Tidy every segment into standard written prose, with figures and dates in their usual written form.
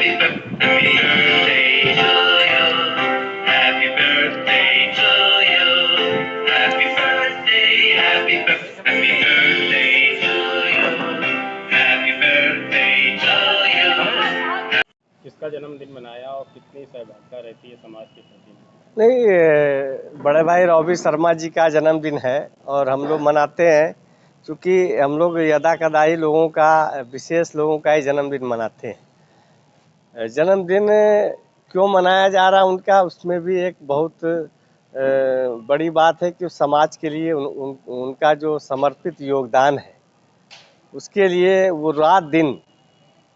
Happy birthday to you. Happy birthday, happy birthday to you. Happy birthday to you. किसका जन्मदिन मनाया और कितनी सहभागिता रहती है समाज के प्रति? नहीं, बड़े भाई रवि शर्मा जी का जन्मदिन है और हम लोग मनाते हैं, क्योंकि हम लोग यदा कदाई लोगों का, विशेष लोगों का ही जन्मदिन मनाते हैं। जन्मदिन क्यों मनाया जा रहा उनका, उसमें भी एक बहुत बड़ी बात है कि समाज के लिए उनका जो समर्पित योगदान है, उसके लिए वो रात दिन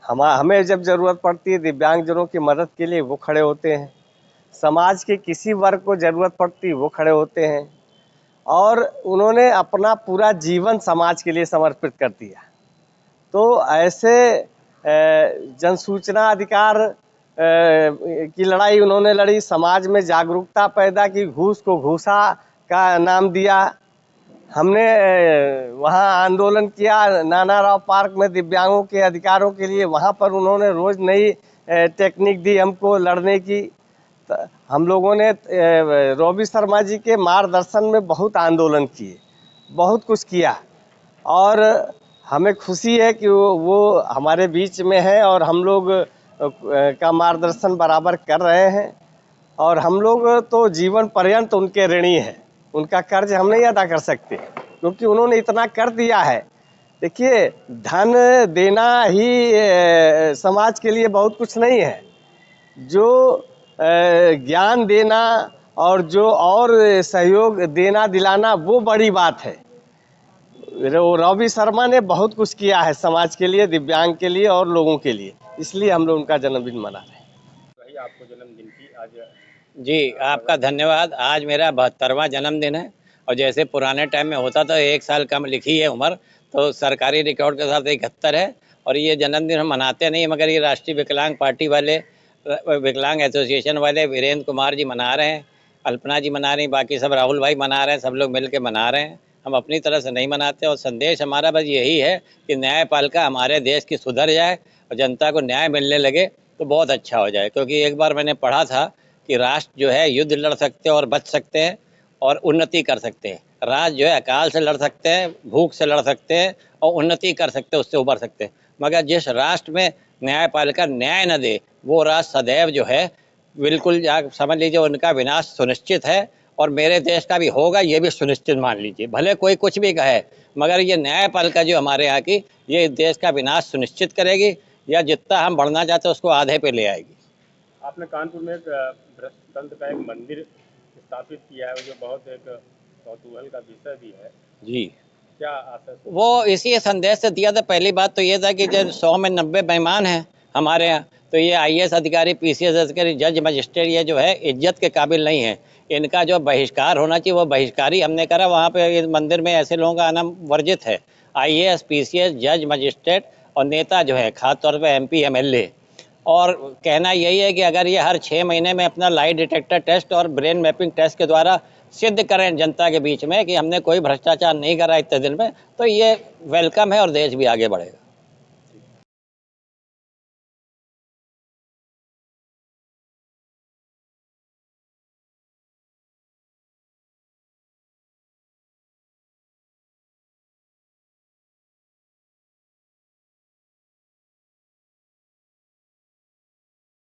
हमें जब ज़रूरत पड़ती है दिव्यांगजनों की मदद के लिए वो खड़े होते हैं, समाज के किसी वर्ग को ज़रूरत पड़ती वो खड़े होते हैं, और उन्होंने अपना पूरा जीवन समाज के लिए समर्पित कर दिया। तो ऐसे जनसूचना अधिकार की लड़ाई उन्होंने लड़ी, समाज में जागरूकता पैदा की, घूस को घूसा का नाम दिया। हमने वहाँ आंदोलन किया नाना राव पार्क में दिव्यांगों के अधिकारों के लिए, वहाँ पर उन्होंने रोज़ नई टेक्निक दी हमको लड़ने की। हम लोगों ने रवि शर्मा जी के मार्गदर्शन में बहुत आंदोलन किए, बहुत कुछ किया, और हमें खुशी है कि वो हमारे बीच में है और हम लोग का मार्गदर्शन बराबर कर रहे हैं, और हम लोग तो जीवन पर्यंत उनके ऋणी हैं। उनका कर्ज हम नहीं अदा कर सकते, क्योंकि उन्होंने इतना कर दिया है। देखिए, धन देना ही समाज के लिए बहुत कुछ नहीं है, जो ज्ञान देना और जो और सहयोग देना दिलाना वो बड़ी बात है। रवि शर्मा ने बहुत कुछ किया है समाज के लिए, दिव्यांग के लिए और लोगों के लिए, इसलिए हम लोग उनका जन्मदिन मना रहे हैं। भाई आपको जन्मदिन की आज जी, आपका धन्यवाद। आज मेरा 72वां जन्मदिन है, और जैसे पुराने टाइम में होता था 1 साल कम लिखी है उम्र, तो सरकारी रिकॉर्ड के साथ 71 है। और ये जन्मदिन हम मनाते नहीं, मगर ये राष्ट्रीय विकलांग पार्टी वाले, विकलांग एसोसिएशन वाले वीरेंद्र कुमार जी मना रहे हैं, अल्पना जी मना रही, बाकी सब राहुल भाई मना रहे हैं, सब लोग मिल के मना रहे हैं। हम अपनी तरफ से नहीं मनाते, और संदेश हमारा बस यही है कि न्यायपालिका हमारे देश की सुधर जाए और जनता को न्याय मिलने लगे तो बहुत अच्छा हो जाए। क्योंकि एक बार मैंने पढ़ा था कि राष्ट्र जो है युद्ध लड़ सकते हैं और बच सकते हैं और उन्नति कर सकते हैं। राष्ट्र जो है अकाल से लड़ सकते हैं, भूख से लड़ सकते हैं और उन्नति कर सकते हैं, उससे उबर सकते हैं। मगर जिस राष्ट्र में न्यायपालिका न्याय न दे, वो राष्ट्र सदैव जो है बिल्कुल समझ लीजिए उनका विनाश सुनिश्चित है, और मेरे देश का भी होगा, ये भी सुनिश्चित मान लीजिए। भले कोई कुछ भी कहे, मगर ये न्यायपालिका जो हमारे यहाँ की, ये देश का विनाश सुनिश्चित करेगी, या जितना हम बढ़ना चाहते हैं उसको आधे पे ले आएगी। आपने कानपुर में एक भ्रष्ट तंत्र का एक मंदिर स्थापित किया है, जो बहुत एक कौतूहल का विषय भी है। जी, क्या आशा है? वो इसी संदेश से दिया था। पहली बात तो ये था कि जब 100 में 90 बेईमान हैं हमारे यहाँ, तो ये IAS अधिकारी, PCS अधिकारी, जज, मजिस्ट्रेट ये जो है इज्जत के काबिल नहीं है। इनका जो बहिष्कार होना चाहिए वो बहिष्कारी हमने करा। वहाँ पे इस मंदिर में ऐसे लोगों का आना वर्जित है। IAS, PCS, जज, मजिस्ट्रेट और नेता जो है, खासतौर पर MP, MLA। और कहना यही है कि अगर ये हर 6 महीने में अपना लाई डिटेक्टर टेस्ट और ब्रेन मैपिंग टेस्ट के द्वारा सिद्ध करें जनता के बीच में कि हमने कोई भ्रष्टाचार नहीं करा इतने दिन में, तो ये वेलकम है और देश भी आगे बढ़ेगा।